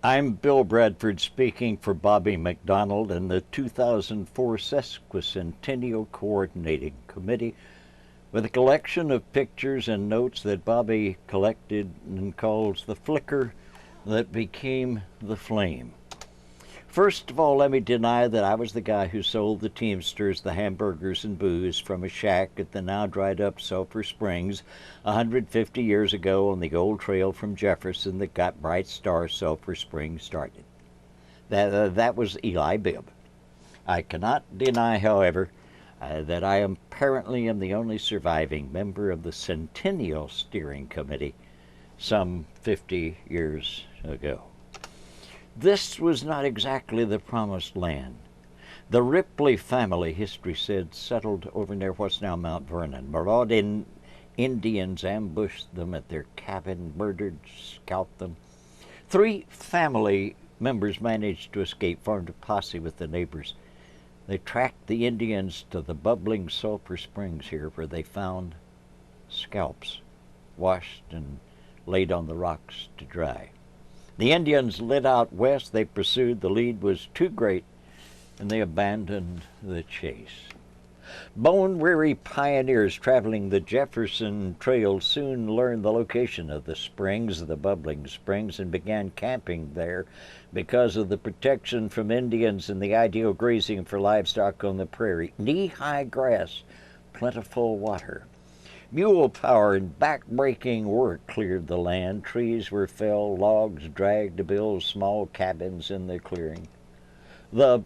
I'm Bill Bradford speaking for Bobby McDonald and the 2004 Sesquicentennial Coordinating Committee with a collection of pictures and notes that Bobby collected and calls the flicker that became the flame. First of all, let me deny that I was the guy who sold the Teamsters the hamburgers and booze from a shack at the now dried up Sulphur Springs 150 years ago on the old trail from Jefferson that got Bright Star Sulphur Springs started. That was Eli Bibb. I cannot deny, however, that I apparently am the only surviving member of the Centennial Steering Committee some 50 years ago. This was not exactly the promised land. The Ripley family, history said, settled over near what's now Mount Vernon. Marauding Indians ambushed them at their cabin, murdered, scalped them. 3 family members managed to escape, formed a posse with the neighbors. They tracked the Indians to the bubbling Sulphur Springs here, where they found scalps washed and laid on the rocks to dry. The Indians lit out west. They pursued. The lead was too great, and they abandoned the chase. Bone-weary pioneers traveling the Jefferson Trail soon learned the location of the springs, the bubbling springs, and began camping there because of the protection from Indians and the ideal grazing for livestock on the prairie. Knee-high grass, plentiful water. Mule power and back-breaking work cleared the land. Trees were felled, logs dragged to build small cabins in the clearing. The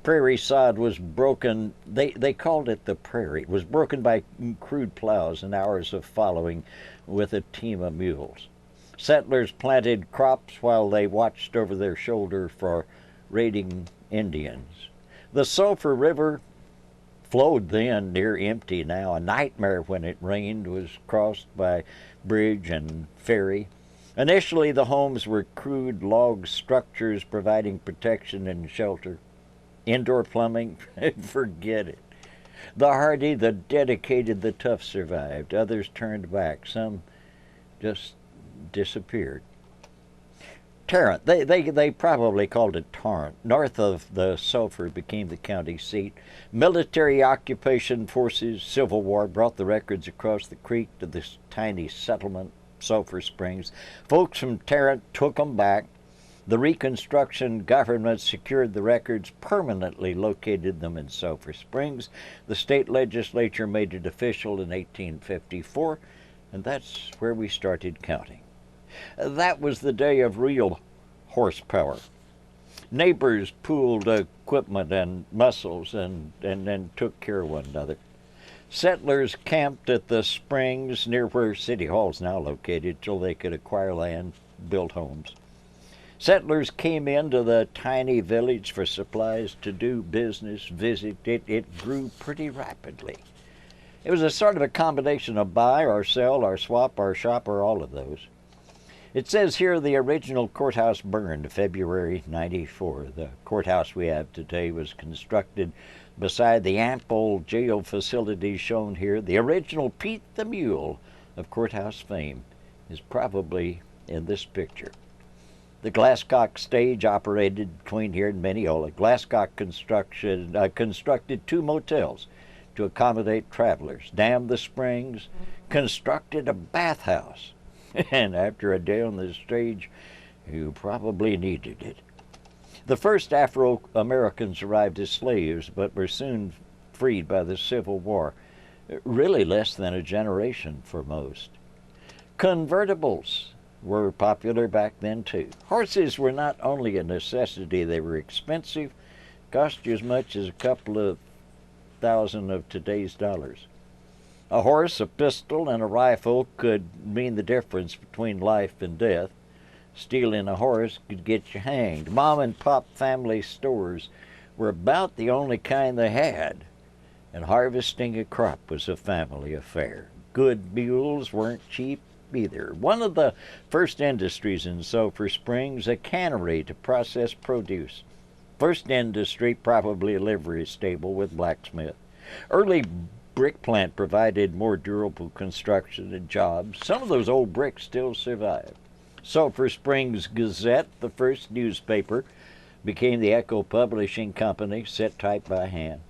prairie sod was broken. They called it the prairie. It was broken by crude plows and hours of following with a team of mules. Settlers planted crops while they watched over their shoulder for raiding Indians. The Sulphur River flowed then, near empty now. A nightmare when it rained, was crossed by bridge and ferry. Initially, the homes were crude log structures providing protection and shelter. Indoor plumbing, forget it. The hardy, the dedicated, the tough survived. Others turned back. Some just disappeared. Tarrant, they probably called it Tarrant. North of the Sulphur became the county seat. Military occupation forces, Civil War brought the records across the creek to this tiny settlement, Sulphur Springs. Folks from Tarrant took them back. The Reconstruction government secured the records, permanently located them in Sulphur Springs. The state legislature made it official in 1854, and that's where we started counting. That was the day of real horsepower. Neighbors pooled equipment and muscles and took care of one another. Settlers camped at the springs near where City Hall is now located till they could acquire land, build homes. Settlers came into the tiny village for supplies to do business, visit. It grew pretty rapidly. It was a sort of a combination of buy or sell or swap or shop or all of those. It says here the original courthouse burned February 94. The courthouse we have today was constructed beside the ample jail facilities shown here. The original Pete the Mule of courthouse fame is probably in this picture. The Glasscock stage operated between here and Mineola. Glasscock constructed 2 motels to accommodate travelers, dammed the springs, constructed a bathhouse. And after a day on the stage, you probably needed it. The first Afro-Americans arrived as slaves, but were soon freed by the Civil War. Really less than a generation for most. Convertibles were popular back then, too. Horses were not only a necessity, they were expensive, cost you as much as a couple of thousand of today's dollars. A horse, a pistol, and a rifle could mean the difference between life and death. Stealing a horse could get you hanged. Mom and pop family stores were about the only kind they had, and harvesting a crop was a family affair. Good mules weren't cheap either. One of the first industries in Sulphur Springs, a cannery to process produce. First industry, probably a livery stable with blacksmith. Early brick plant provided more durable construction and jobs. Some of those old bricks still survive. Sulphur Springs Gazette, the first newspaper, became the Echo Publishing Company, set type by hand.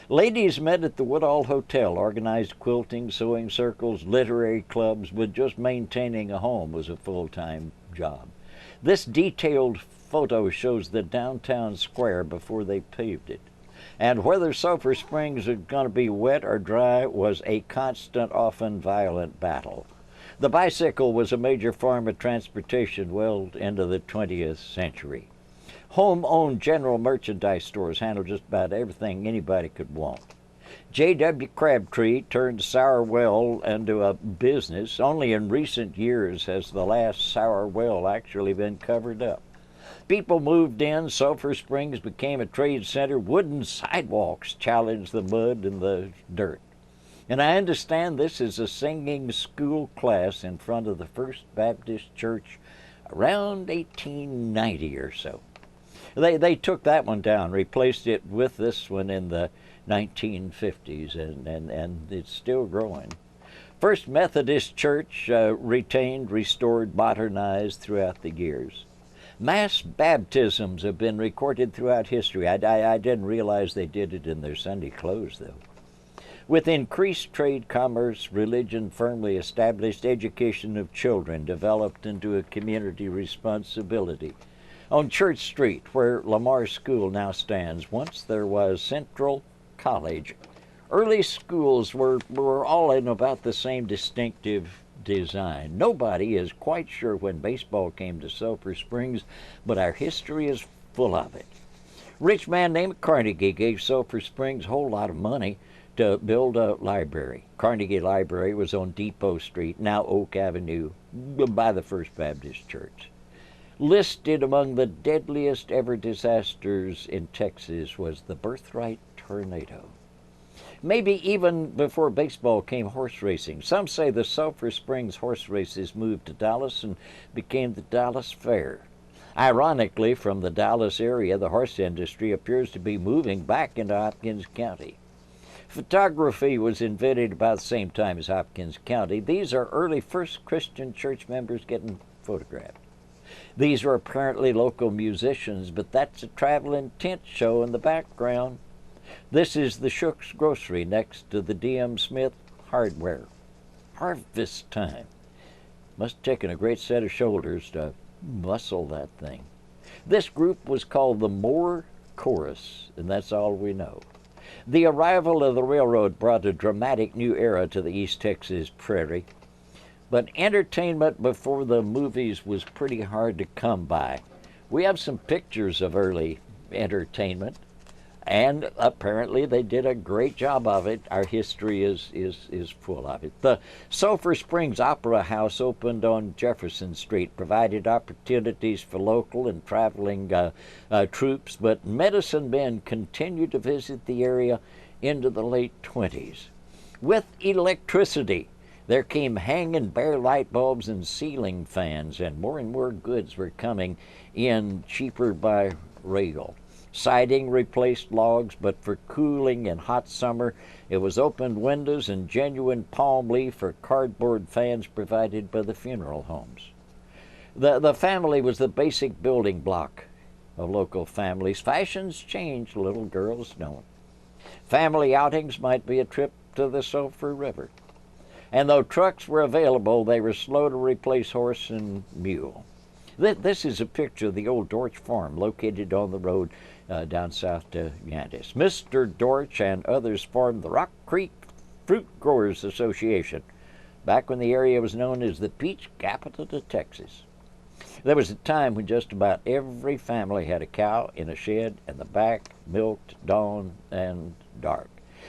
Ladies met at the Woodall Hotel, organized quilting, sewing circles, literary clubs, but just maintaining a home was a full-time job. This detailed photo shows the downtown square before they paved it. And whether Sulphur Springs was going to be wet or dry was a constant, often violent battle. The bicycle was a major form of transportation well into the 20th century. Home-owned general merchandise stores handled just about everything anybody could want. J.W. Crabtree turned Sour Well into a business. Only in recent years has the last sour well actually been covered up. People moved in, Sulphur Springs became a trade center, wooden sidewalks challenged the mud and the dirt. And I understand this is a singing school class in front of the First Baptist Church around 1890 or so. They took that one down, replaced it with this one in the 1950s, and it's still growing. First Methodist Church retained, restored, modernized throughout the years. Mass baptisms have been recorded throughout history. I didn't realize they did it in their Sunday clothes, though. With increased trade, commerce, religion firmly established, education of children developed into a community responsibility. On Church Street, where Lamar School now stands, once there was Central College. Early schools were all in about the same distinctive design. Nobody is quite sure when baseball came to Sulphur Springs, but our history is full of it. A rich man named Carnegie gave Sulphur Springs a whole lot of money to build a library. Carnegie Library was on Depot Street, now Oak Avenue, by the First Baptist Church. Listed among the deadliest ever disasters in Texas was the Birthright Tornado. Maybe even before baseball came horse racing. Some say the Sulphur Springs horse races moved to Dallas and became the Dallas Fair. Ironically, from the Dallas area, the horse industry appears to be moving back into Hopkins County. Photography was invented about the same time as Hopkins County. These are early First Christian Church members getting photographed. These are apparently local musicians, but that's a traveling tent show in the background. This is the Shook's Grocery next to the D.M. Smith Hardware. Harvest time. Must have taken a great set of shoulders to muscle that thing. This group was called the Moore Chorus, and that's all we know. The arrival of the railroad brought a dramatic new era to the East Texas prairie. But entertainment before the movies was pretty hard to come by. We have some pictures of early entertainment, and apparently they did a great job of it. Our history is full of it. The Sulphur Springs Opera House opened on Jefferson Street, provided opportunities for local and traveling troops, but medicine men continued to visit the area into the late 20s. With electricity, there came hanging bare light bulbs and ceiling fans, and more goods were coming in cheaper by rail. Siding replaced logs, but for cooling in hot summer, it was opened windows and genuine palm leaf or cardboard fans provided by the funeral homes. The family was the basic building block of local families. Fashions change, little girls don't. Family outings might be a trip to the Sulphur River. And though trucks were available, they were slow to replace horse and mule. This is a picture of the old Dortch farm located on the road down south to Yantis. Mr. Dortch and others formed the Rock Creek Fruit Growers Association, back when the area was known as the peach capital of Texas. There was a time when just about every family had a cow in a shed in the back, milked dawn and dark.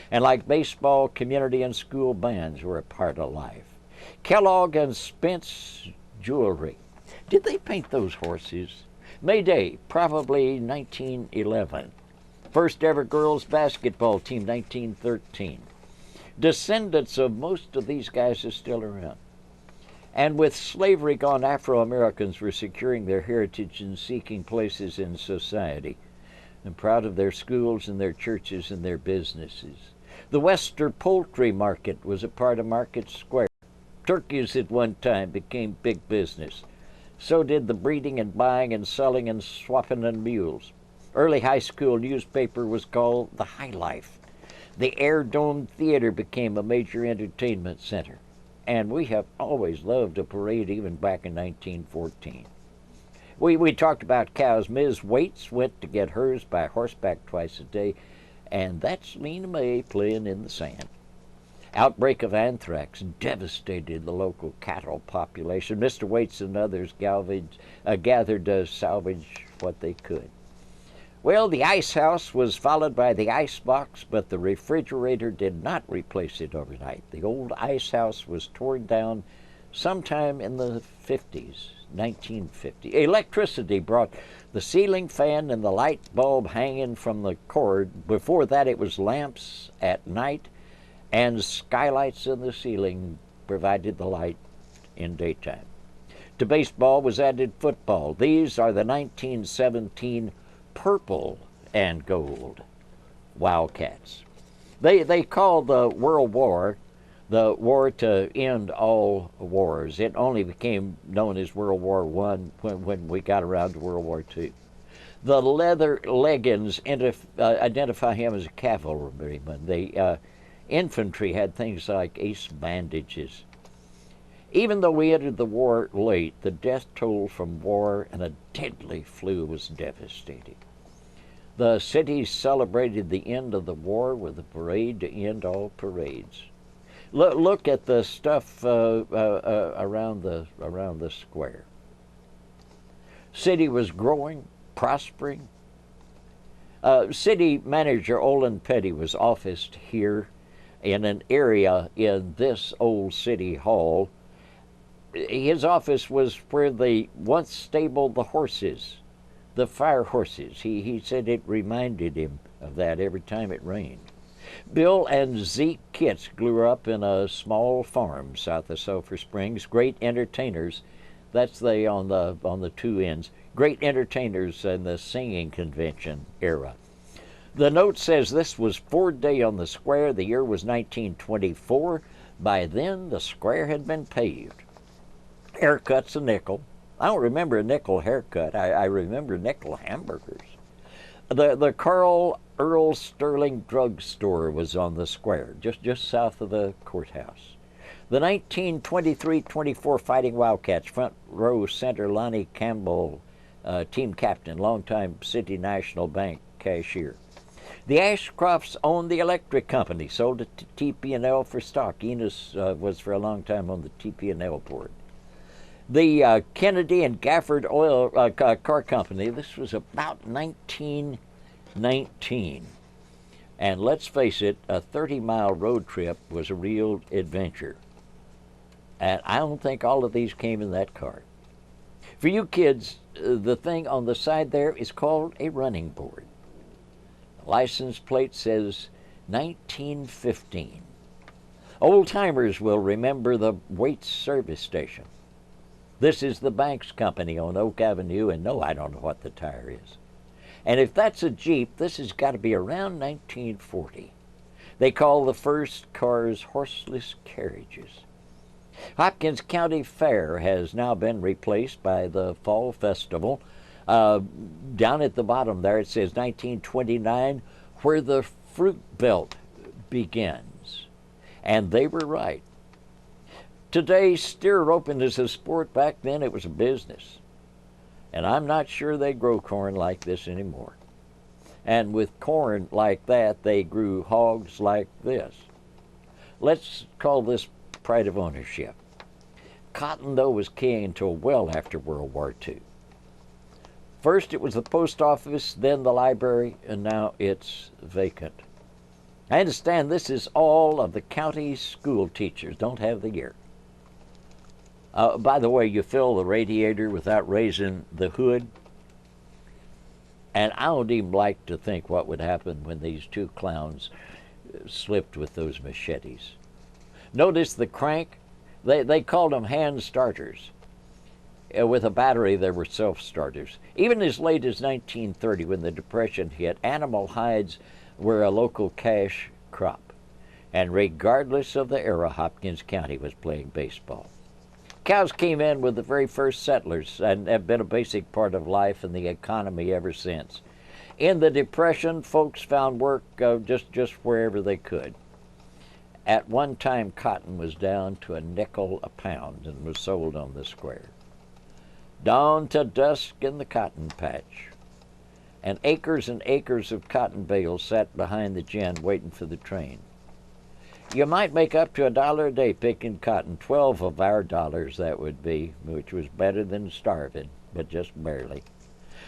And like baseball, community and school bands were a part of life. Kellogg and Spence Jewelry. Did they paint those horses? May Day, probably 1911. First ever girls basketball team, 1913. Descendants of most of these guys are still around. And with slavery gone, Afro-Americans were securing their heritage and seeking places in society. And proud of their schools and their churches and their businesses. The Wester Poultry Market was a part of Market Square. Turkeys at one time became big business. So did the breeding and buying and selling and swapping of mules. Early high school newspaper was called The High Life. The Air Dome Theater became a major entertainment center. And we have always loved a parade even back in 1914. We talked about cows. Ms. Waits went to get hers by horseback twice a day, and that's Lena May playing in the sand. Outbreak of anthrax devastated the local cattle population. Mr. Waits and others gathered to salvage what they could. Well, the ice house was followed by the ice box, but the refrigerator did not replace it overnight. The old ice house was torn down sometime in the 50s, 1950. Electricity brought the ceiling fan and the light bulb hanging from the cord. Before that, it was lamps at night, and skylights in the ceiling provided the light in daytime. To baseball was added football. These are the 1917 purple and gold Wildcats. They called the World War the war to end all wars. It only became known as World War I when we got around to World War II. The leather leggings identify him as a cavalryman. The infantry had things like ace bandages. Even though we entered the war late, the death toll from war and a deadly flu was devastating. The city celebrated the end of the war with a parade to end all parades. Look at the stuff around the square. City was growing, prospering. City manager Olin Petty was officed here in an area in this old city hall. His office was where they once stabled the horses, the fire horses. He said it reminded him of that every time it rained. Bill and Zeke Kitts grew up in a small farm south of Sulphur Springs. Great entertainers. That's they on the two ends. Great entertainers in the singing convention era. The note says this was Ford Day on the square. The year was 1924. By then, the square had been paved. Haircuts a nickel. I don't remember a nickel haircut. I remember nickel hamburgers. The Carl Earl Sterling drugstore was on the square, just south of the courthouse. The 1923-24 Fighting Wildcats, front row center Lonnie Campbell, team captain, longtime City National Bank cashier. The Ashcrofts owned the electric company, sold it to TP&L for stock. Enos was for a long time on the TP&L board. The Kennedy and Gafford Oil Car Company, this was about 1919. And let's face it, a 30-mile road trip was a real adventure. And I don't think all of these came in that car. For you kids, the thing on the side there is called a running board. The license plate says 1915. Old-timers will remember the Waits service station. This is the Banks Company on Oak Avenue, and no, I don't know what the tire is. And if that's a Jeep, this has got to be around 1940. They call the first cars horseless carriages. Hopkins County Fair has now been replaced by the Fall Festival. Down at the bottom there it says 1929, where the fruit belt begins. And they were right. Today, steer roping is a sport. Back then, it was a business. And I'm not sure they grow corn like this anymore. And with corn like that, they grew hogs like this. Let's call this pride of ownership. Cotton, though, was king until well after World War II. First, it was the post office, then the library, and now it's vacant. I understand this is all of the county's school teachers. Don't have the year. By the way, you fill the radiator without raising the hood. And I don't even like to think what would happen when these two clowns slipped with those machetes. Notice the crank. They called them hand starters. With a battery, they were self-starters. Even as late as 1930, when the Depression hit, animal hides were a local cash crop. And regardless of the era, Hopkins County was playing baseball. cows came in with the very first settlers and have been a basic part of life and the economy ever since. In the Depression, folks found work just wherever they could. At one time, cotton was down to a nickel a pound and was sold on the square. Dawn to dusk in the cotton patch, and acres of cotton bales sat behind the gin waiting for the train. You might make up to $1 a day picking cotton, 12 of our dollars that would be, which was better than starving, but just barely.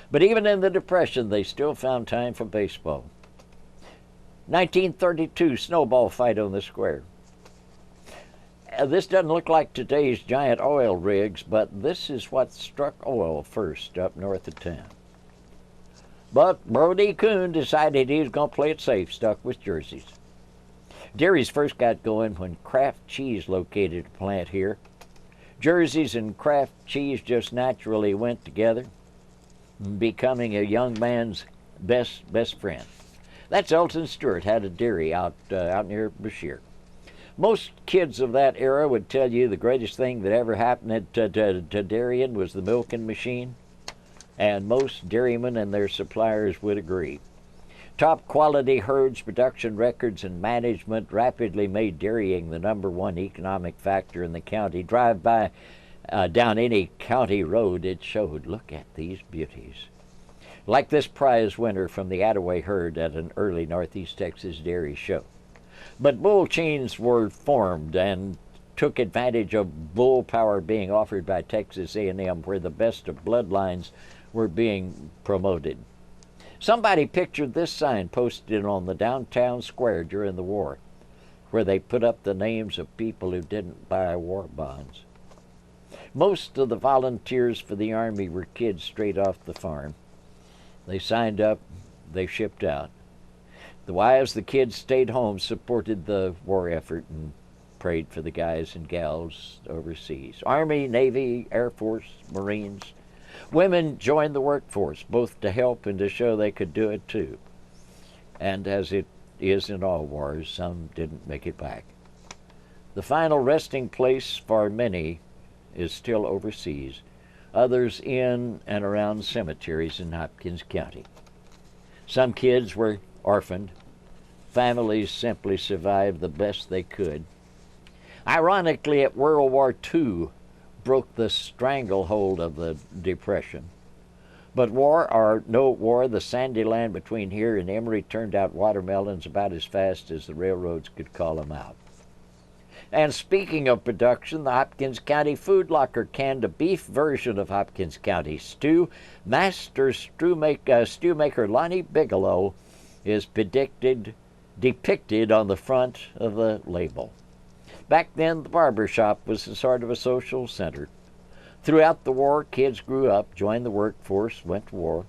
But even in the Depression, they still found time for baseball. 1932 snowball fight on the square. This doesn't look like today's giant oil rigs, but this is what struck oil first up north of town. But Brody Coon decided he was going to play it safe, stuck with jerseys. Dairies first got going when Kraft Cheese located a plant here. Jerseys and Kraft cheese just naturally went together, becoming a young man's best friend. That's Elton Stewart, had a dairy out near Bashir. Most kids of that era would tell you the greatest thing that ever happened to dairying was the milking machine, and most dairymen and their suppliers would agree. Top quality herds, production records, and management rapidly made dairying the #1 economic factor in the county. Drive by down any county road, it showed, look at these beauties. Like this prize winner from the Attaway herd at an early Northeast Texas dairy show. But bull chains were formed and took advantage of bull power being offered by Texas A&M, where the best of bloodlines were being promoted. Somebody pictured this sign posted on the downtown square during the war, where they put up the names of people who didn't buy war bonds. Most of the volunteers for the Army were kids straight off the farm. They signed up, they shipped out. The wives, the kids stayed home, supported the war effort, and prayed for the guys and gals overseas. Army, Navy, Air Force, Marines. Women joined the workforce, both to help and to show they could do it too. And as it is in all wars, some didn't make it back. The final resting place for many is still overseas, others in and around cemeteries in Hopkins County. Some kids were orphaned. Families simply survived the best they could. Ironically, at World War II broke the stranglehold of the Depression. But war or no war, the sandy land between here and Emory turned out watermelons about as fast as the railroads could call them out. And speaking of production, the Hopkins County Food Locker canned a beef version of Hopkins County stew. Master stew maker Lonnie Bigelow is depicted on the front of the label. Back then, the barber shop was a sort of a social center. Throughout the war, kids grew up, joined the workforce, went to war.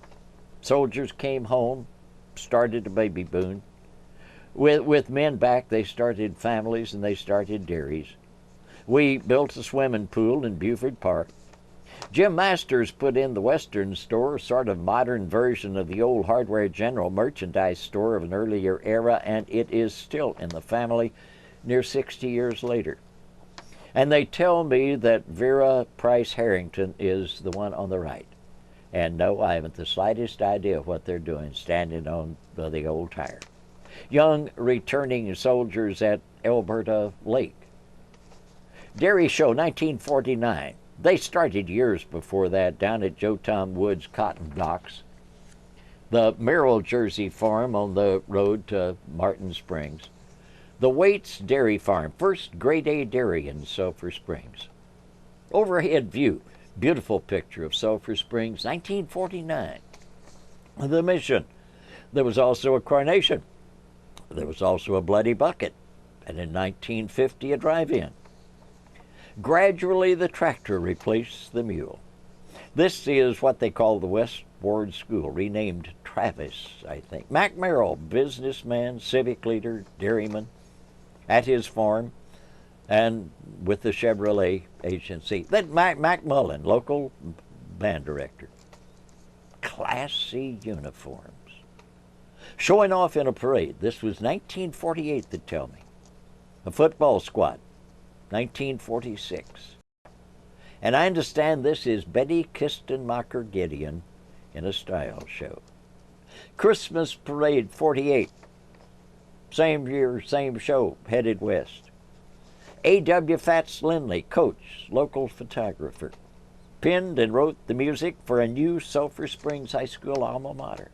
Soldiers came home, started a baby boom. With men back, they started families and they started dairies. We built a swimming pool in Buford Park. Jim Masters put in the Western store, a sort of modern version of the old Hardware General merchandise store of an earlier era, and it is still in the family near 60 years later. And they tell me that Vera Price Harrington is the one on the right. And no, I haven't the slightest idea what they're doing standing on the old tire. Young returning soldiers at Alberta Lake. Dairy Show 1949. They started years before that down at Joe Tom Wood's cotton docks. The Merrill Jersey Farm on the road to Martin Springs. The Waits Dairy Farm, first grade A dairy in Sulphur Springs. Overhead view, beautiful picture of Sulphur Springs, 1949. The Mission. There was also a coronation. There was also a bloody bucket. And in 1950, a drive-in. Gradually, the tractor replaced the mule. This is what they call the West Ward School, renamed Travis, I think. Mac Merrill, businessman, civic leader, dairyman, at his farm and with the Chevrolet agency. Then Mac Mullen, local band director. Class C uniforms. Showing off in a parade. This was 1948, they tell me. A football squad, 1946. And I understand this is Betty Kistenmacher Gideon in a style show. Christmas Parade 48. Same year, same show, headed west. A.W. Fats Lindley, coach, local photographer, penned and wrote the music for a new Sulphur Springs High School alma mater.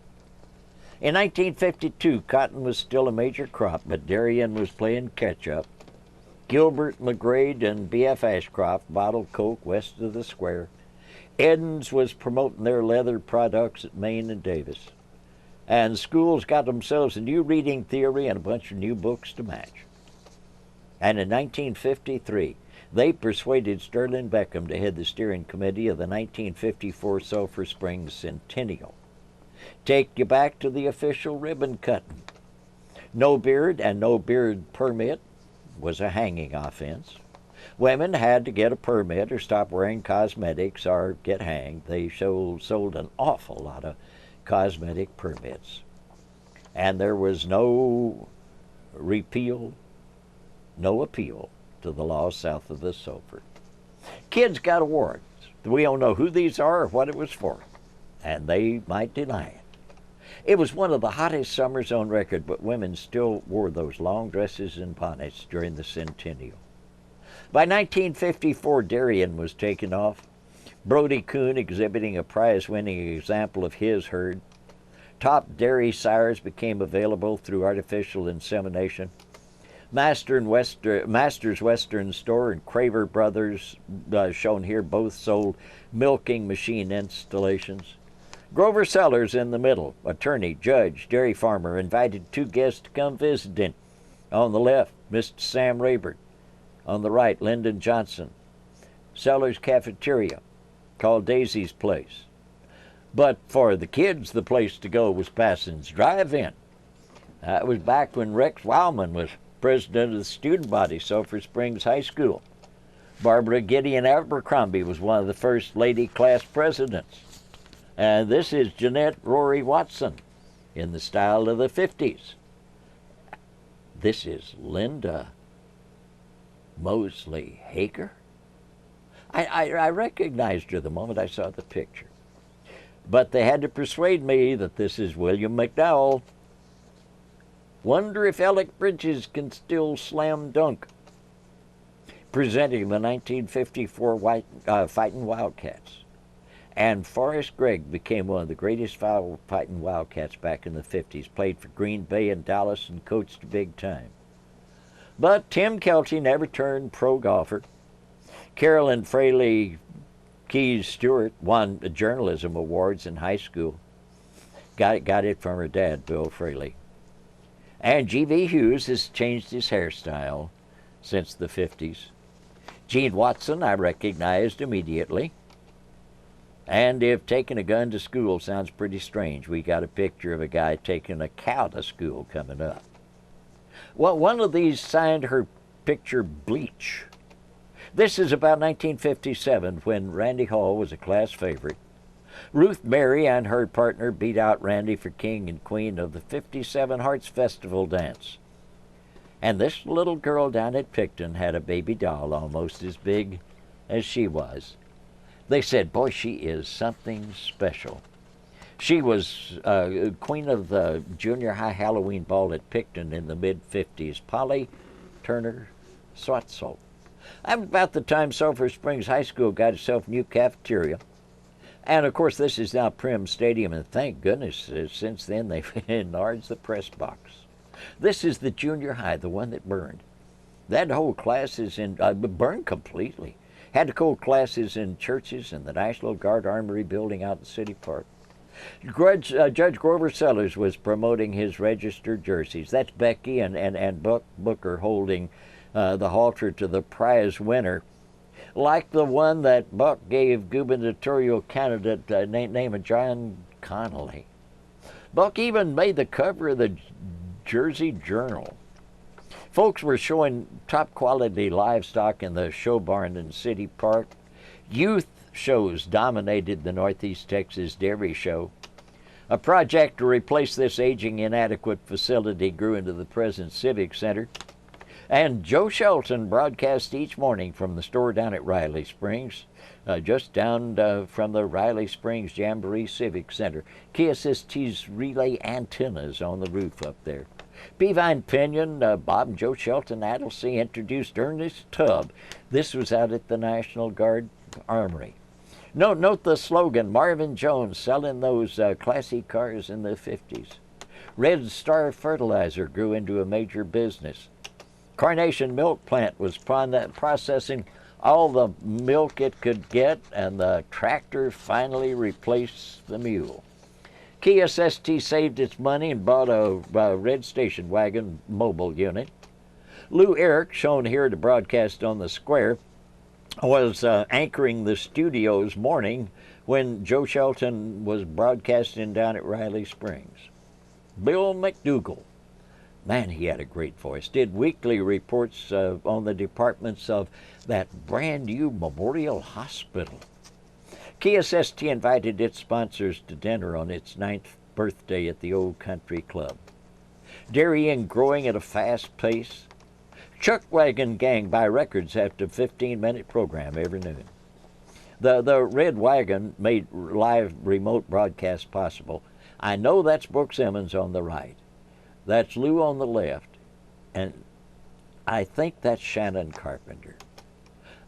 In 1952, cotton was still a major crop, but Darien was playing catch-up. Gilbert, McGrade, and B.F. Ashcroft bottled Coke west of the square. Edens was promoting their leather products at Main and Davis. And schools got themselves a new reading theory and a bunch of new books to match. And in 1953, they persuaded Sterling Beckham to head the steering committee of the 1954 Sulphur Springs Centennial. Take you back to the official ribbon cutting. No beard and no beard permit was a hanging offense. Women had to get a permit or stop wearing cosmetics or get hanged. They sold an awful lot of cosmetic permits. And there was no repeal, no appeal to the law south of the Sulphur. Kids got awards. We don't know who these are or what it was for, and they might deny it. It was one of the hottest summers on record, but women still wore those long dresses and bonnets during the centennial. By 1954, Darien was taken off. Brody Coon exhibiting a prize-winning example of his herd. Top dairy sires became available through artificial insemination. Masters Western Store and Craver Brothers, shown here, both sold milking machine installations. Grover Sellers in the middle, attorney, judge, dairy farmer, invited two guests to come visit him. On the left, Mr. Sam Rayburn. On the right, Lyndon Johnson. Sellers Cafeteria, called Daisy's Place. But for the kids, the place to go was Passon's Drive-In. It was back when Rex Wildman was president of the student body, Sulphur Springs High School. Barbara Gideon Abercrombie was one of the first lady class presidents. And this is Jeanette Rory Watson in the style of the 50s. This is Linda Mosley Hager. I recognized her the moment I saw the picture. But they had to persuade me that this is William McDowell. Wonder if Alec Bridges can still slam dunk. Presenting the 1954 Fighting Wildcats. And Forrest Gregg became one of the greatest fighting Wildcats back in the 50s. Played for Green Bay and Dallas and coached big time. But Tim Kelty never turned pro golfer. Carolyn Fraley Keyes Stewart won journalism awards in high school. Got it from her dad, Bill Fraley. And G.V. Hughes has changed his hairstyle since the 50s. Gene Watson I recognized immediately. And if taking a gun to school sounds pretty strange, we got a picture of a guy taking a cow to school coming up. Well, one of these signed her picture Bleach. This is about 1957 when Randy Hall was a class favorite. Ruth Mary and her partner beat out Randy for king and queen of the 57 Hearts Festival dance. And this little girl down at Picton had a baby doll almost as big as she was. They said, boy, she is something special. She was queen of the junior high Halloween ball at Picton in the mid-50s, Polly Turner Swatzel. That was about the time Sulphur Springs High School got itself a new cafeteria. And, of course, this is now Prim Stadium, and thank goodness since then they've enlarged the press box. This is the junior high, the one that burned. That whole class is burned completely. Had to hold classes in churches and the National Guard Armory building out in City Park. Judge Grover Sellers was promoting his registered jerseys. That's Becky and Buck Booker holding the halter to the prize winner, like the one that Buck gave gubernatorial candidate named John Connolly. Buck even made the cover of the Jersey Journal. Folks were showing top-quality livestock in the show barn in City Park. Youth shows dominated the Northeast Texas Dairy Show. A project to replace this aging, inadequate facility grew into the present Civic Center. And Joe Shelton broadcasts each morning from the store down at Riley Springs, just down from the Riley Springs Jamboree Civic Center. KSST's relay antennas on the roof up there. Peavine Pinion, Bob and Joe Shelton Adelcy introduced Ernest Tubb. This was out at the National Guard Armory. Note the slogan, Marvin Jones selling those classy cars in the 50s. Red Star Fertilizer grew into a major business. Carnation Milk Plant was processing all the milk it could get, and the tractor finally replaced the mule. KSST saved its money and bought a red station wagon mobile unit. Lou Eric, shown here to broadcast on the square, was anchoring the studio's morning when Joe Shelton was broadcasting down at Riley Springs. Bill McDougall, man, he had a great voice, did weekly reports on the departments of that brand new Memorial Hospital. KSST invited its sponsors to dinner on its 9th birthday at the Old Country Club. Dairying growing at a fast pace. Chuck Wagon Gang buy records after a 15-minute program every noon. The Red Wagon made live remote broadcasts possible. I know that's Brooks Emmons on the right. That's Lou on the left. And I think that's Shannon Carpenter.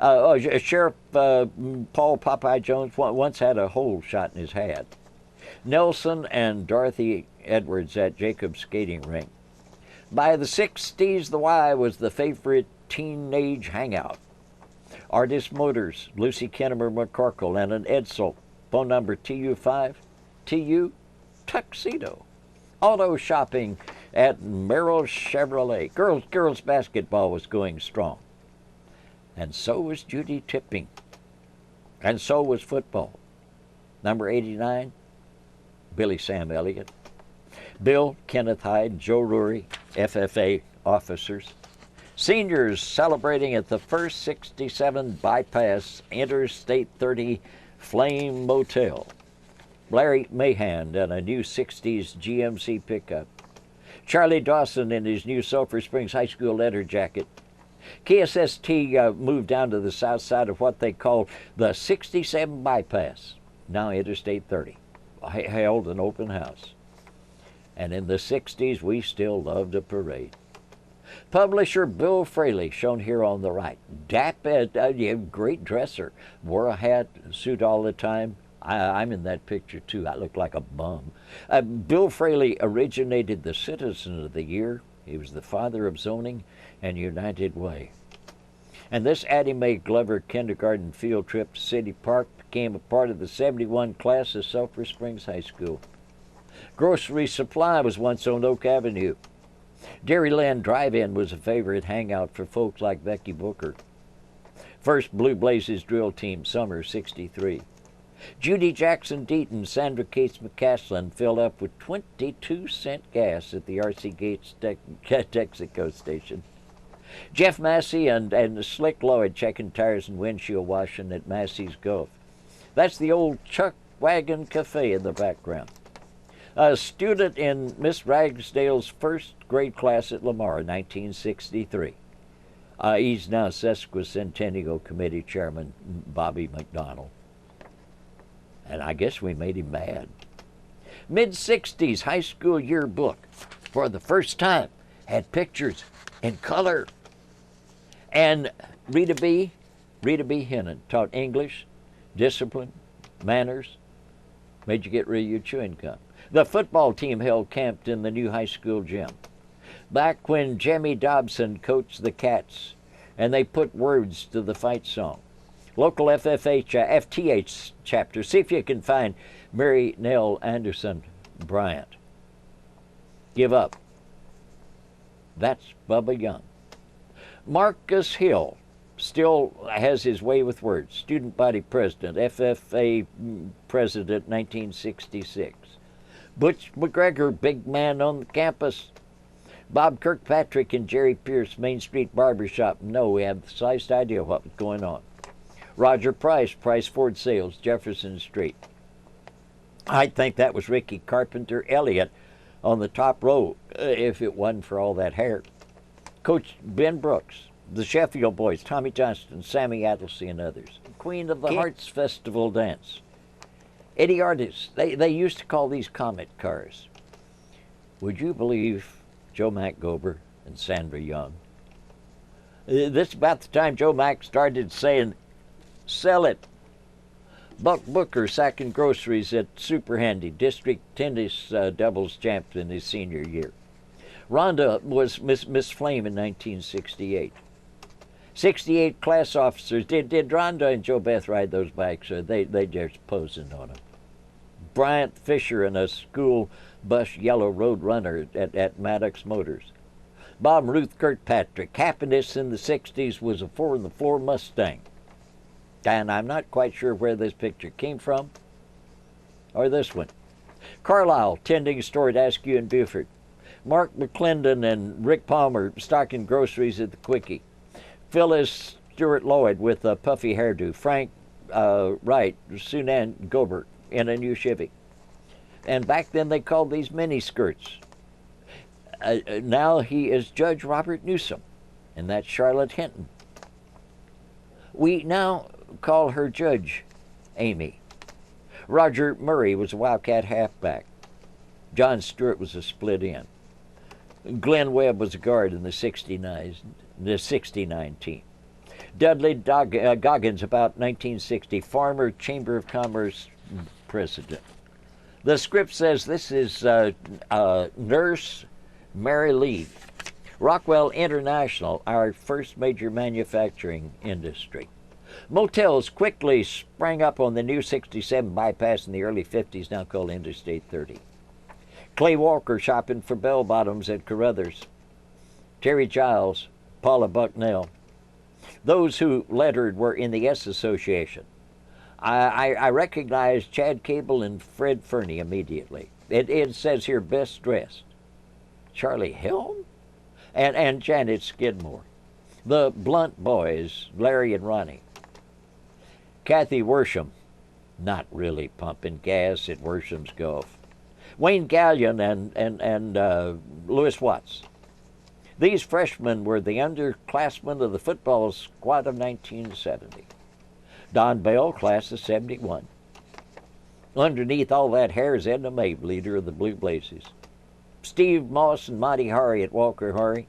Sheriff Paul Popeye Jones once had a hole shot in his hat. Nelson and Dorothy Edwards at Jacob's skating rink. By the 60s, the Y was the favorite teenage hangout. Artist Motors, Lucy Kennemer McCorkle, and an Edsel. Phone number TU5, TU, Tuxedo. Auto shopping at Merrill Chevrolet. Girls basketball was going strong. And so was Judy Tipping. And so was football. Number 89, Billy Sam Elliott. Bill, Kenneth Hyde, Joe Rury, FFA officers. Seniors celebrating at the first 67 bypass Interstate 30 Flame Motel. Larry Mahan and a new 60s GMC pickup. Charlie Dawson in his new Sulphur Springs High School letter jacket. KSST moved down to the south side of what they called the 67 bypass, now Interstate 30. Held an open house. And in the 60s, we still loved a parade. Publisher Bill Fraley, shown here on the right. Great dresser. Wore a hat, suit all the time. I'm in that picture, too. I look like a bum. Bill Fraley originated the Citizen of the Year. He was the father of zoning and United Way. And this Addie Mae Glover kindergarten field trip to City Park became a part of the 71 class of Sulphur Springs High School. Grocery Supply was once on Oak Avenue. Dairyland Drive-In was a favorite hangout for folks like Becky Booker. First Blue Blazes drill team, summer '63. Judy Jackson Deaton, Sandra Cates McCaslin filled up with 22-cent gas at the R.C. Gates Texaco station. Jeff Massey and Slick Lloyd checking tires and windshield washing at Massey's Gulf. That's the old Chuck Wagon Cafe in the background. A student in Miss Ragsdale's first grade class at Lamar, 1963. He's now Sesquicentennial Committee Chairman Bobby McDonald. And I guess we made him mad. Mid-60s high school yearbook, for the first time, had pictures in color. And Rita B. Hennon taught English, discipline, manners, made you get rid of your chewing gum. The football team held camp in the new high school gym. Back when Jimmy Dobson coached the Cats, and they put words to the fight song. Local FTH chapter. See if you can find Mary Nell Anderson Bryant. Give up. That's Bubba Young. Marcus Hill still has his way with words. Student body president, FFA president, 1966. Butch McGregor, big man on the campus. Bob Kirkpatrick and Jerry Pierce, Main Street Barbershop. No, we have the slightest idea what was going on. Roger Price, Price Ford Sales, Jefferson Street. I think that was Ricky Carpenter Elliott on the top row, if it wasn't for all that hair. Coach Ben Brooks, the Sheffield Boys, Tommy Johnston, Sammy Addlesey, and others. Queen of the Hearts Festival dance. Eddie Artis, they used to call these comet cars. Would you believe Joe McGober and Sandra Young? This is about the time Joe Mack started saying, sell it. Buck Booker sacking groceries at Super Handy, district tennis doubles champion his senior year. Rhonda was Miss Flame in 1968. 68 class officers. Did Rhonda and Joe Beth ride those bikes, or they just posing on them? Bryant Fisher in a school bus yellow road runner at Maddox Motors. Bob and Ruth Kirkpatrick. Happiness in the 60s was a 4-in-the-floor Mustang. And I'm not quite sure where this picture came from, or this one. Carlisle tending a store at Askew and Buford. Mark McClendon and Rick Palmer stocking groceries at the Quickie. Phyllis Stewart Lloyd with a puffy hairdo. Frank Wright, Sunan Gobert in a new Chevy. And back then they called these mini skirts. Now he is Judge Robert Newsom, and that's Charlotte Hinton. We now call her Judge Amy. Roger Murray was a Wildcat halfback. John Stewart was a split end. Glenn Webb was a guard in the 69 team. Dudley Goggins, about 1960, former Chamber of Commerce president. The script says this is Nurse Mary Lee. Rockwell International, our first major manufacturing industry. Motels quickly sprang up on the new 67 bypass in the early 50s, now called Interstate 30. Clay Walker shopping for bell-bottoms at Carruthers. Terry Giles, Paula Bucknell. Those who lettered were in the S Association. I recognized Chad Cable and Fred Fernie immediately. It says here, best dressed. Charlie Helm and Janet Skidmore. The Blunt Boys, Larry and Ronnie. Kathy Worsham, not really pumping gas at Worsham's Golf. Wayne Gallion and Lewis Watts. These freshmen were the underclassmen of the football squad of 1970. Don Bell, class of 71. Underneath all that hair is Edna Mabe, leader of the Blue Blazes. Steve Moss and Monty Hari at Walker Hari.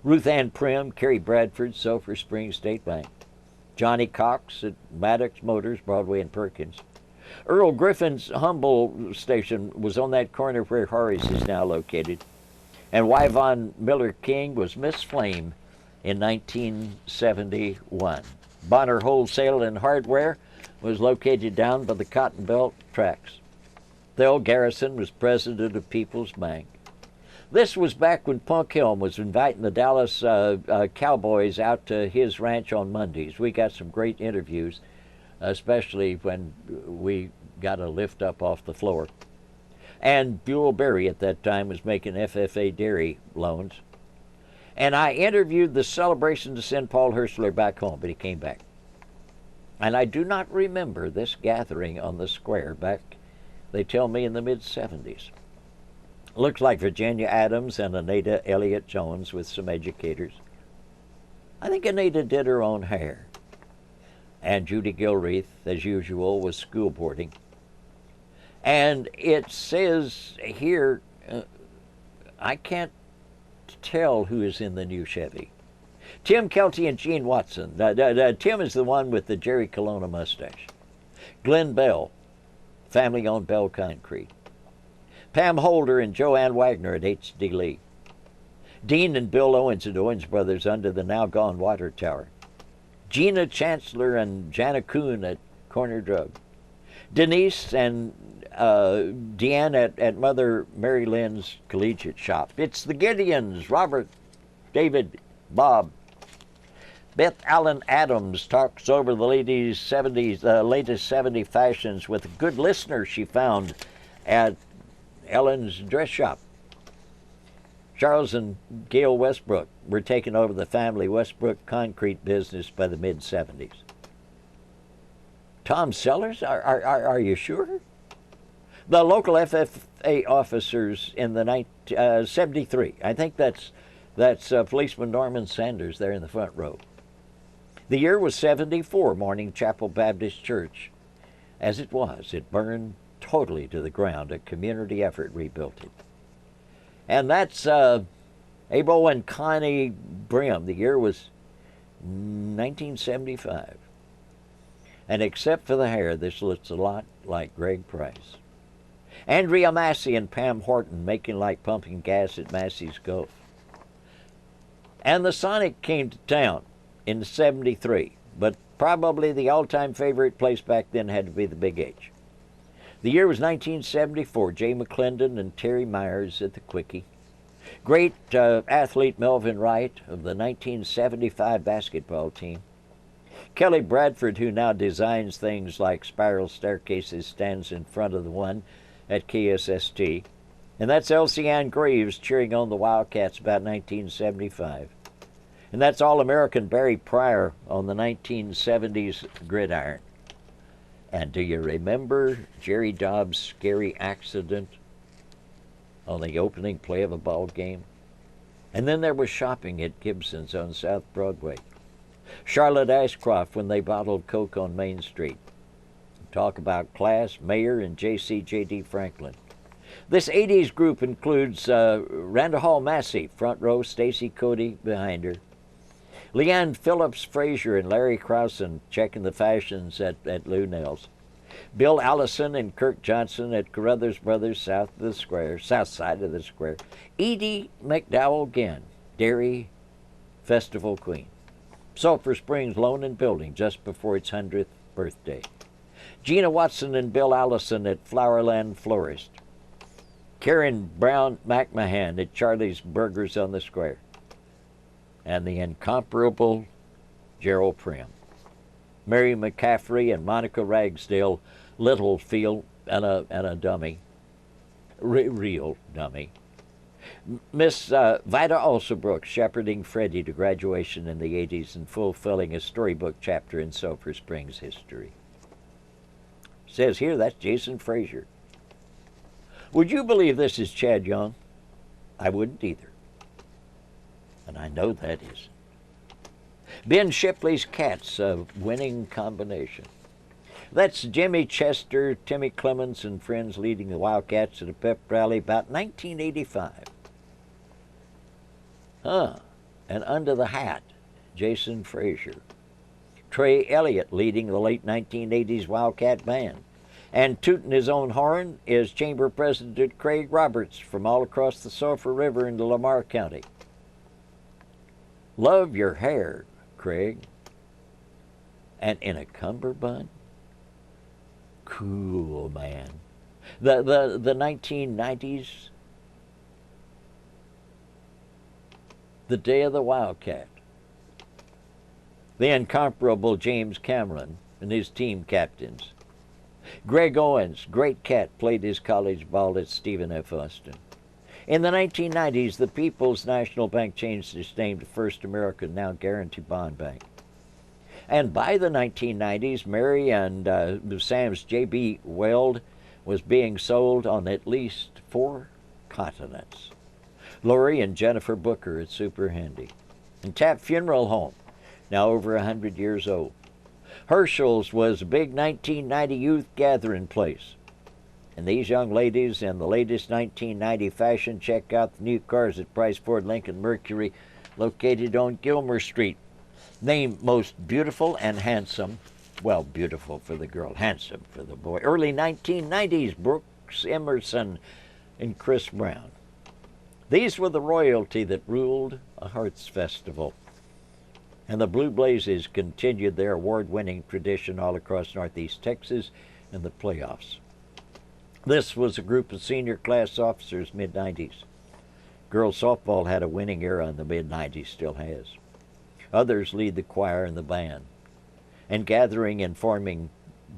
Ruth Ann Prim, Carrie Bradford, Sulphur Springs State Bank. Johnny Cox at Maddox Motors, Broadway and Perkins. Earl Griffin's Humble station was on that corner where Harry's is now located. And Yvonne Miller King was Miss Flame in 1971. Bonner Wholesale and Hardware was located down by the Cotton Belt tracks. Thel Garrison was president of People's Bank. This was back when Punk Helm was inviting the Dallas Cowboys out to his ranch on Mondays. We got some great interviews, especially when we got a lift up off the floor. And Buell Berry at that time was making FFA dairy loans. And I interviewed the celebration to send Paul Herschler back home, but he came back. And I do not remember this gathering on the square back, they tell me, in the mid-70s. Looks like Virginia Adams and Anita Elliott Jones with some educators. I think Anita did her own hair. And Judy Gilreath, as usual, was school boarding. And it says here, I can't tell who is in the new Chevy. Tim Kelty and Gene Watson. Tim is the one with the Jerry Colonna mustache. Glenn Bell, family-owned Bell Concrete. Pam Holder and Joanne Wagner at H.D. Lee. Dean and Bill Owens at Owens Brothers under the now-gone water tower. Gina Chancellor and Jana Kuhn at Corner Drug. Denise and Deanne at Mother Mary Lynn's collegiate shop. It's the Gideons, Robert, David, Bob. Beth Allen Adams talks over the latest 70 fashions with a good listener she found at Ellen's dress shop. Charles and Gail Westbrook were taking over the family Westbrook concrete business by the mid-70s. Tom Sellers? Are you sure? The local FFA officers in the 73. I think that's That's Policeman Norman Sanders there in the front row. The year was 74, Morning Chapel Baptist Church. As it was, it burned totally to the ground. A community effort rebuilt it. And that's Abel and Connie Brim. The year was 1975. And except for the hair, this looks a lot like Greg Price. Andrea Massey and Pam Horton making like pumping gas at Massey's Gulf. And the Sonic came to town in 73, but probably the all-time favorite place back then had to be the Big H. The year was 1974. Jay McClendon and Terry Myers at the Quickie. Great athlete Melvin Wright of the 1975 basketball team. Kelly Bradford, who now designs things like spiral staircases, stands in front of the one at KSST. And that's Elsie Ann Graves cheering on the Wildcats about 1975. And that's All-American Barry Pryor on the 1970s gridiron. And do you remember Jerry Dobbs' scary accident on the opening play of a ball game? And then there was shopping at Gibson's on South Broadway. Charlotte Ashcroft when they bottled Coke on Main Street. Talk about class, Mayer and J.D. Franklin. This 80s group includes Randall Hall Massey, front row, Stacy Cody behind her. Leanne Phillips Frazier and Larry Krausen checking the fashions at Lou Nell's. Bill Allison and Kirk Johnson at Carruthers Brothers south side of the square. Edie McDowell Ginn, Dairy Festival Queen. Sulphur Springs Loan and Building just before its 100th birthday. Gina Watson and Bill Allison at Flowerland Florist. Karen Brown McMahon at Charlie's Burgers on the Square. And the incomparable Gerald Prim. Mary McCaffrey and Monica Ragsdale, Littlefield and a dummy, real dummy. Miss Vida Alsabrook shepherding Freddie to graduation in the 80s and fulfilling a storybook chapter in Sulphur Springs history. Says here that's Jason Frazier. Would you believe this is Chad Young? I wouldn't either. And I know that isn't. Ben Shipley's Cats, a winning combination. That's Jimmy Chester, Timmy Clemens, and friends leading the Wildcats at a pep rally about 1985. And under the hat, Jason Frazier. Trey Elliott leading the late 1980s Wildcat band. And tooting his own horn is Chamber President Craig Roberts from all across the Sulphur River into Lamar County. Love your hair, Craig. And in a cummerbund? Cool, man. The 1990s, the day of the Wildcat. The incomparable James Cameron and his team captains. Greg Owens, great cat, played his college ball at Stephen F. Austin. In the 1990s, the People's National Bank changed its name to First American, now Guarantee Bond Bank. And by the 1990s, Mary and Sam's J.B. Weld was being sold on at least 4 continents. Lori and Jennifer Booker at Super Handy. And Taft Funeral Home, now over 100 years old. Herschel's was a big 1990 youth gathering place. And these young ladies in the latest 1990 fashion check out the new cars at Price Ford Lincoln Mercury, located on Gilmer Street. Named Most Beautiful and Handsome. Well, beautiful for the girl, handsome for the boy. Early 1990s, Brooks Emerson and Chris Brown. These were the royalty that ruled a Hearts Festival. And the Blue Blazes continued their award-winning tradition all across Northeast Texas in the playoffs. This was a group of senior class officers, mid-90s. Girls softball had a winning era in the mid-90s, still has. Others lead the choir and the band. And gathering and forming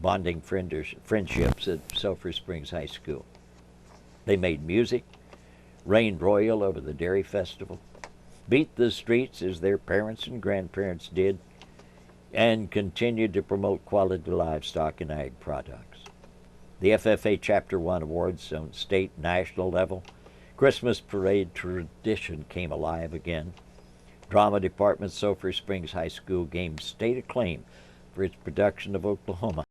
bonding friendships at Sulphur Springs High School. They made music, reigned royal over the Dairy Festival, beat the streets as their parents and grandparents did, and continued to promote quality livestock and ag products. The FFA Chapter 1 awards on state and national level Christmas parade tradition came alive again. Drama department Sulphur Springs High School gained state acclaim for its production of Oklahoma,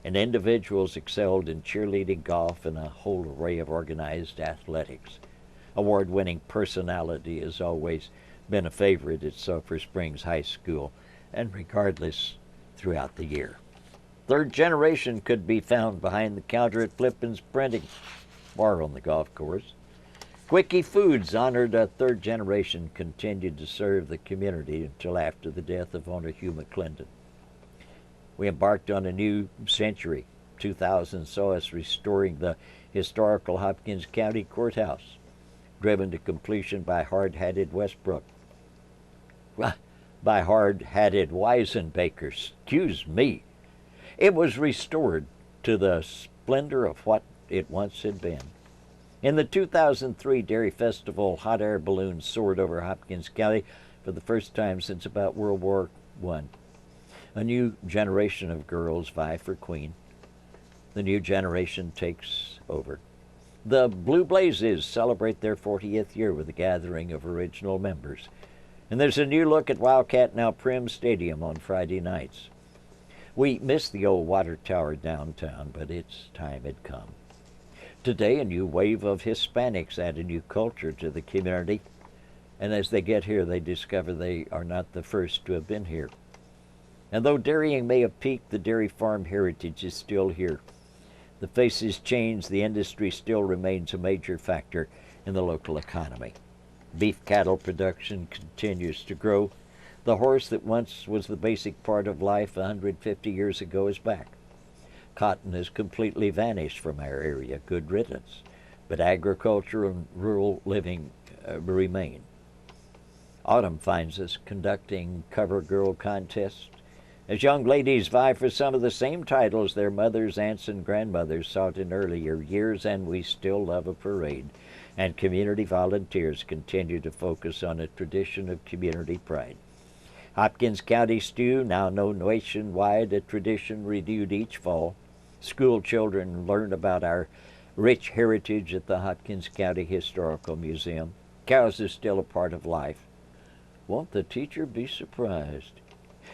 and individuals excelled in cheerleading, golf, and a whole array of organized athletics. Award-winning personality has always been a favorite at Sulphur Springs High School, and regardless throughout the year. Third generation could be found behind the counter at Flippin's Printing, bar on the golf course. Quickie Foods honored a third generation continued to serve the community until after the death of owner Hugh McClendon. We embarked on a new century. 2000 saw us restoring the historical Hopkins County Courthouse, driven to completion by hard-hatted Westbrook. By hard-hatted Weisenbaker, excuse me. It was restored to the splendor of what it once had been. In the 2003 Dairy Festival, hot air balloons soared over Hopkins County for the first time since about World War I. A new generation of girls vie for queen. The new generation takes over. The Blue Blazes celebrate their 40th year with a gathering of original members. And there's a new look at Wildcat Now Prim Stadium on Friday nights. We miss the old water tower downtown, but its time had come. Today, a new wave of Hispanics add a new culture to the community, and as they get here, they discover they are not the first to have been here. And though dairying may have peaked, the dairy farm heritage is still here. The faces change, the industry still remains a major factor in the local economy. Beef cattle production continues to grow. The horse that once was the basic part of life 150 years ago is back. Cotton has completely vanished from our area, good riddance, but agriculture and rural living remain. Autumn finds us conducting cover girl contests as young ladies vie for some of the same titles their mothers, aunts, and grandmothers sought in earlier years, and we still love a parade. And community volunteers continue to focus on a tradition of community pride. Hopkins County Stew, now known nationwide, a tradition renewed each fall. School children learn about our rich heritage at the Hopkins County Historical Museum. Cows is still a part of life. Won't the teacher be surprised?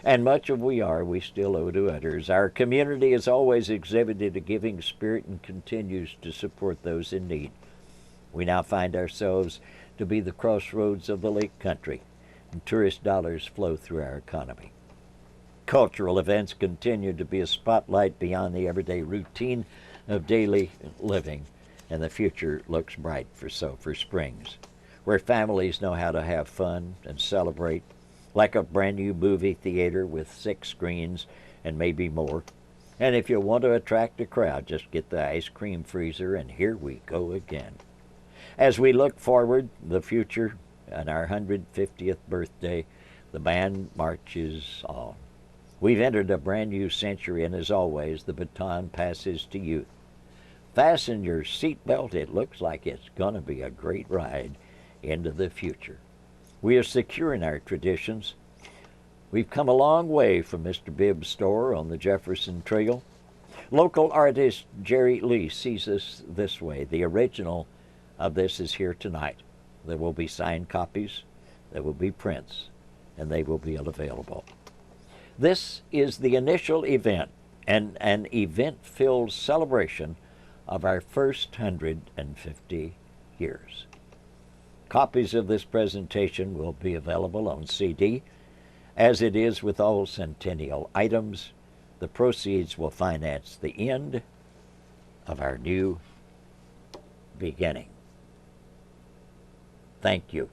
And much of we still owe to others. Our community has always exhibited a giving spirit and continues to support those in need. We now find ourselves to be the crossroads of the Lake Country, and tourist dollars flow through our economy. Cultural events continue to be a spotlight beyond the everyday routine of daily living, and the future looks bright for Sulphur Springs, where families know how to have fun and celebrate, like a brand new movie theater with 6 screens and maybe more. And if you want to attract a crowd, just get the ice cream freezer, and here we go again. As we look forward, the future, and our 150th birthday, the band marches on. We've entered a brand new century, and as always, the baton passes to youth. Fasten your seatbelt. It looks like it's going to be a great ride into the future. We are secure in our traditions. We've come a long way from Mr. Bibb's store on the Jefferson Trail. Local artist Jerry Lee sees us this way. The original of this is here tonight. There will be signed copies, there will be prints, and they will be available. This is the initial event, and an event-filled celebration of our first 150 years. Copies of this presentation will be available on CD. As it is with all centennial items, the proceeds will finance the end of our new beginning. Thank you.